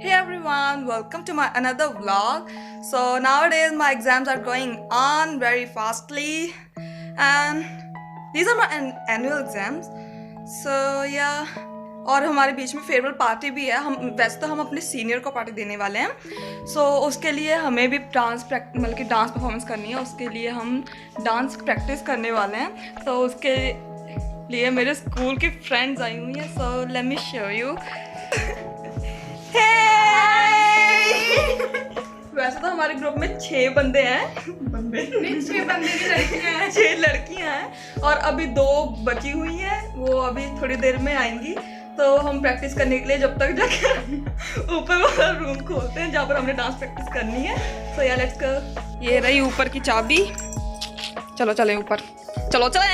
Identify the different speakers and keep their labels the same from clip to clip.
Speaker 1: Hey everyone, welcome to my another vlog. So nowadays my exams are going on very fastly and these are my annual exams. So yeah, और हमारे बीच में farewell party भी है। हम वैसे तो हम अपने सीनियर को पार्टी देने वाले हैं। सो उसके लिए हमें भी मतलब कि डांस परफॉर्मेंस करनी है। उसके लिए हम डांस प्रैक्टिस करने वाले हैं। तो उसके लिए मेरे स्कूल की फ्रेंड्स आई हुई हैं। So let me show you. वैसे तो हमारे ग्रुप में 6 बंदे हैं। 6 बंदे की लड़कियां हैं। 6 लड़कियां हैं और अभी 2 बची हुई हैं। वो अभी थोड़ी देर में आएंगी। तो हम प्रैक्टिस करने के लिए जब तक जाकर ऊपर वाला रूम खोलते हैं जहाँ पर हमने डांस प्रैक्टिस करनी है। सो या लेट्स गो। ये रही ऊपर की चाबी। चलो चलें ऊपर। चलो चलें।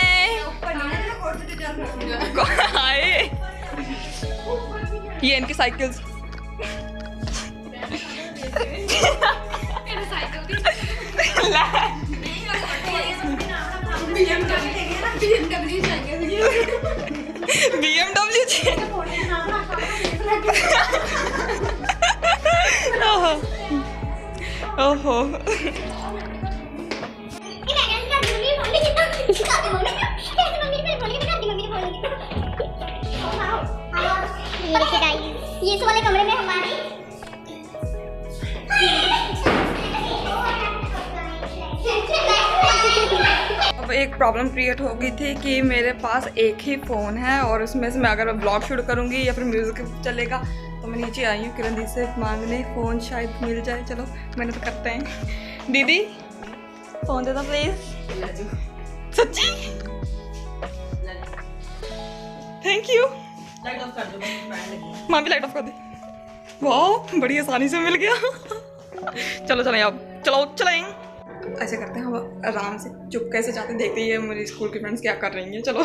Speaker 1: ये इनकी साइकिल्स। BMW ओहो
Speaker 2: ये इस वाले कमरे में हमारी
Speaker 1: अब एक प्रॉब्लम क्रिएट हो गई थी कि मेरे पास एक ही फ़ोन है और उसमें से मैं अगर ब्लॉग शूट करूँगी या फिर म्यूज़िक चलेगा तो मैं नीचे आई हूँ किरण दी से मांगने। फ़ोन शायद मिल जाए। चलो मैंने तो करते हैं। दीदी फ़ोन दे दो प्लीज़। सच्ची थैंक यू।
Speaker 3: लाइट ऑफ कर दो।
Speaker 1: माँ भी लाइट ऑफ कर दे। वाह बड़ी आसानी से मिल गया। चलो चलें अब। चलो चलें। ऐसे करते हैं हम आराम से चुपके से जाते देखते ही मेरी स्कूल की फ्रेंड्स क्या कर रही हैं। चलो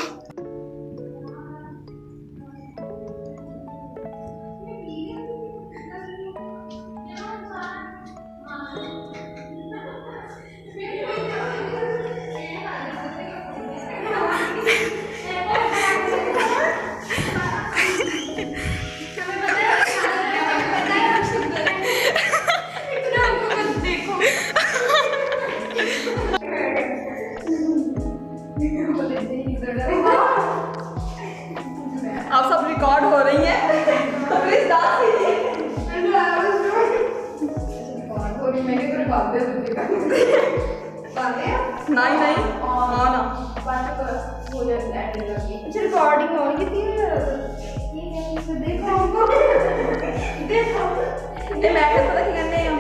Speaker 1: आप सब रिकॉर्ड हो रही हैं तो प्लीज डांस कीजिए। नहीं नहीं हाँ ना
Speaker 2: रिकॉर्डिंग हो रही थी। देखो देखो
Speaker 1: मैं क्या पता क्या करने हैं।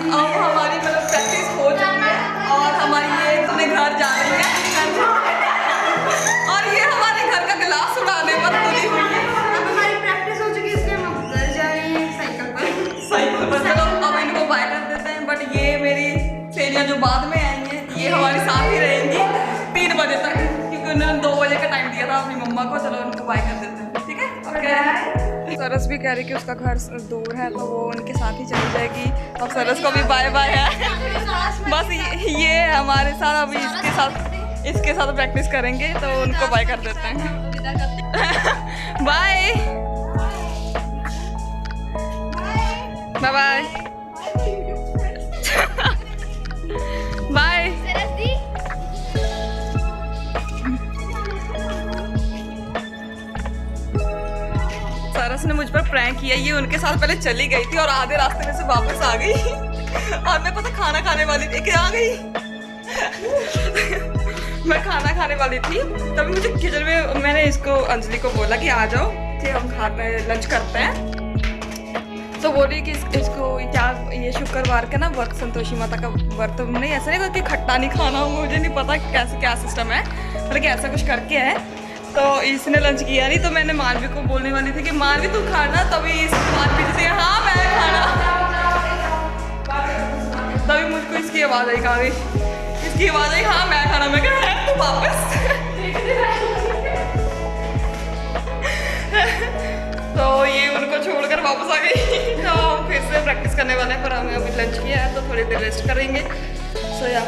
Speaker 1: अब हमारी मतलब प्रैक्टिस हो चुकी है और हमारी ये अपने घर जा रही है और ये हमारे घर का गिलास उड़ाने पर तुली हुई है।
Speaker 2: अब हमारी प्रैक्टिस हो चुकी है इसलिए हम घर जा रहे हैं साइकिल पर।
Speaker 1: चलो अब इनको बाय कर देते हैं। बट ये मेरी सहेलियाँ जो बाद में आई हैं ये हमारे साथ ही रहेंगी 3 बजे तक, क्योंकि उन्होंने 2 बजे का टाइम दिया था अपनी मम्मा को। चलो उनको बाय कर देते हैं, ठीक है? ओके। सरस भी कह रही कि उसका घर दूर है तो वो उनके साथ ही चली जाएगी। अब सरस को भी बाय बाय है। बस ये हमारे साथ अभी इसके साथ प्रैक्टिस करेंगे तो उनको बाय कर देते हैं। Bye bye bye bye. Saras ने मुझ पर प्रैंक किया। ये उनके साथ पहले चली गई थी और आधे रास्ते में से वापस आ गई और मैं पता खाना खाने वाली थी कि आ गई मैं खाना खाने वाली थी तभी मुझे किचन में मैंने इसको अंजलि को बोला कि आ जाओ कि हम खाते लंच करते हैं। तो बोली कि इसको क्या ये शुक्रवार का ना व्रत संतोषी माता का व्रत नहीं, ऐसा नहीं कि खट्टा नहीं खाना, मुझे नहीं पता कैसे क्या सिस्टम है, मतलब कि ऐसा कुछ करके है। तो इसने लंच किया नहीं तो मैंने मानवी को बोलने वाली थी कि मानवी तू खाना, तभी इसकी बात पीछे से हाँ मैं खाना, तभी मुझको इसकी आवाज़ आई, कहा इसकी आवाज़ आई हाँ मैं खाना। मैं कहा तू वापस तो ये उनको छोड़कर वापस आ गई। तो हम फिर से प्रैक्टिस करने वाले हैं, पर हमें अभी लंच किया है तो थोड़ी देर रेस्ट करेंगे। सो या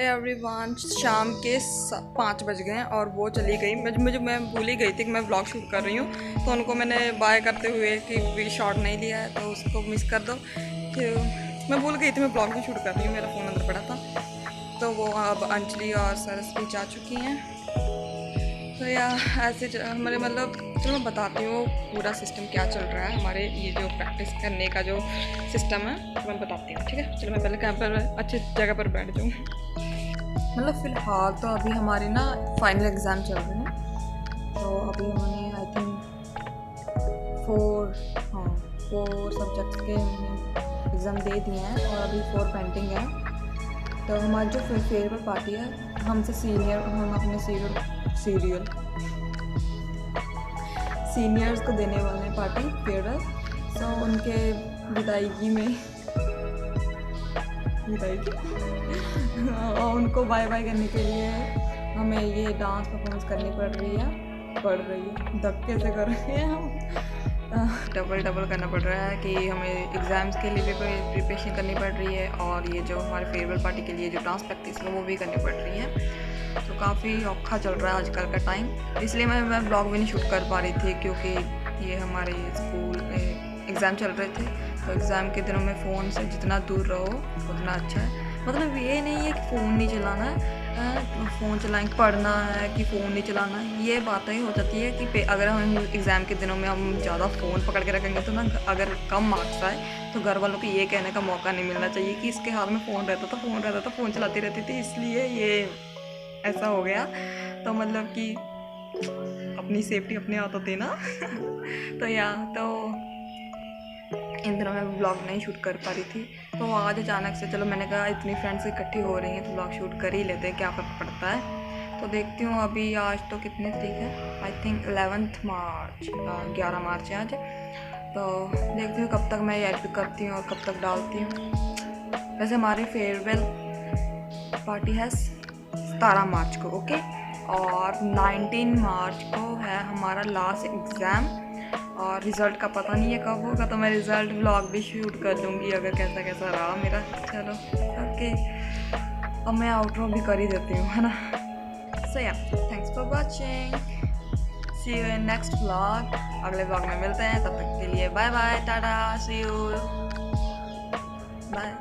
Speaker 1: एवरीवन, शाम के 5 बज गए हैं और वो चली गई। मैं भूल ही गई थी कि मैं व्लॉग शूट कर रही हूँ, तो उनको मैंने बाय करते हुए कि भी शॉट नहीं लिया है तो उसको मिस कर दो कि मैं भूल गई थी मैं व्लॉग भी शूट कर रही हूँ, मेरा फ़ोन अंदर पड़ा था। तो वो अब अंजलि और सरस भी जा चुकी हैं। तो या ऐसे हमारे मतलब चलो मैं बताती हूँ पूरा सिस्टम क्या चल रहा है हमारे ये जो प्रैक्टिस करने का जो सिस्टम है, तो मैं बताती हूँ, ठीक है? चलो मैं पहले कहाँ पर अच्छी जगह पर बैठ जाऊँ। मतलब फ़िलहाल तो अभी हमारे ना फाइनल एग्ज़ाम चल रहे हैं, तो अभी हमने आई थिंक 4 सब्जेक्ट्स के हमने एग्ज़ाम दे दिए हैं और अभी 4 पेंडिंग हैं। तो हमारी जो फेयरवेल पार्टी है, हमसे सीनियर, हम अपने सीनियर्स को देने वाले हैं पार्टी फेयरवेल। सो उनके विदाईगी और उनको बाय बाय करने के लिए हमें ये डांस परफॉर्मेंस करनी पड़ रही है, धक्के से कर रहे हैं हम। डबल करना पड़ रहा है कि हमें एग्ज़ाम्स के लिए भी प्रिपरेशन करनी पड़ रही है और ये जो हमारे फेयरवेल पार्टी के लिए जो डांस प्रैक्टिस है वो भी करनी पड़ रही है। तो काफ़ी औखा चल रहा है आजकल का टाइम, इसलिए मैं ब्लॉग भी नहीं शूट कर पा रही थी क्योंकि ये हमारे स्कूल एग्ज़ाम चल रहे थे। तो एग्ज़ाम के दिनों में फ़ोन से जितना दूर रहो उतना अच्छा है। मतलब ये नहीं है कि फ़ोन नहीं चलाना है, फ़ोन चलाएंगे, पढ़ना है कि फ़ोन नहीं चलाना है, ये बातें ही हो जाती है कि अगर हम एग्ज़ाम के दिनों में हम ज़्यादा फ़ोन पकड़ के रखेंगे तो ना अगर कम मार्क्स आए तो घर वालों को ये कहने का मौका नहीं मिलना चाहिए कि इसके हाथ में फ़ोन रहता था, फ़ोन चलाती रहती थी, इसलिए ये ऐसा हो गया। तो मतलब कि अपनी सेफ्टी अपने हाथ होती ना तो इन दिनों में ब्लॉग नहीं शूट कर पा रही थी। तो आज अचानक से चलो मैंने कहा इतनी फ्रेंड्स इकट्ठी हो रही हैं तो ब्लॉग शूट कर ही लेते हैं, क्या फ़र्क पड़ता है। तो देखती हूँ अभी आज तो कितनी तारीख है, आई थिंक 11 मार्च, 11 मार्च है आज। तो देखती हूँ कब तक मैं एडिट करती हूँ और कब तक डालती हूँ। वैसे हमारी फेयरवेल पार्टी है 17 मार्च को, ओके, और 19 मार्च को है हमारा लास्ट एग्ज़ाम और रिज़ल्ट का पता नहीं है कब होगा, तो मैं रिज़ल्ट व्लॉग भी शूट कर लूँगी अगर कैसा रहा मेरा। चलो ओके, अब मैं आउटरो भी कर ही देती हूँ, है ना। So yeah thanks for watching, see you in next vlog. अगले व्लॉग में मिलते हैं, तब तक के लिए बाय बाय, टाटा, सी यू, बाय।